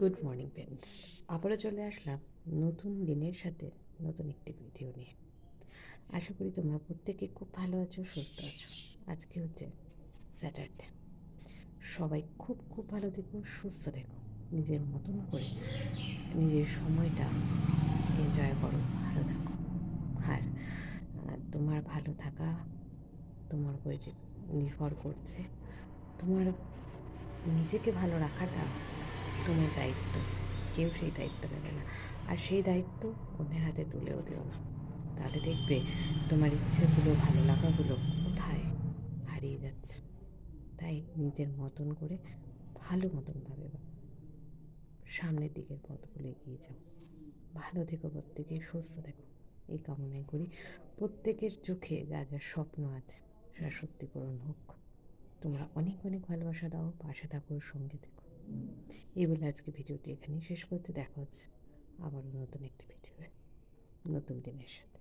Good morning friends, আবারও চলে আসলাম নতুন দিনের সাথে নতুন একটি ভিডিও নিয়ে। আশা করি তোমরা প্রত্যেকে খুব ভালো আছো, সুস্থ আছো। আজকে হচ্ছে স্যাটারডে। সবাই খুব খুব ভালো থেকো, সুস্থ থেকো, নিজের মতন করে নিজের সময়টা এনজয় করো, ভালো থাকো। আর তোমার ভালো থাকা তোমার উপরে নির্ভর করছে। তোমার নিজেকে ভালো রাখাটা তোমার দায়িত্ব, কেউ সেই দায়িত্ব নেবে না। আর সেই দায়িত্ব অন্যের হাতে তুলেও দিও না, তাহলে দেখবে তোমার ইচ্ছেগুলো, ভালো লাগাগুলো কোথায় হারিয়ে যাচ্ছে। তাই নিজের মতন করে ভালো মতনভাবে সামনের দিকের পথগুলো এগিয়ে যাও। ভালো থেকো, প্রত্যেকে সুস্থ থেকো, এই কামনাই করি। প্রত্যেকের চোখে যা যা স্বপ্ন আছে সেটা সত্যি পূরণ হোক। তোমরা অনেক অনেক ভালোবাসা দাও, পাশে থাকো, সঙ্গে থেকো। এই বলে আজকে ভিডিওটি এখানেই শেষ করতে। দেখা হচ্ছে আবারও নতুন একটি ভিডিও, নতুন দিনের সাথে।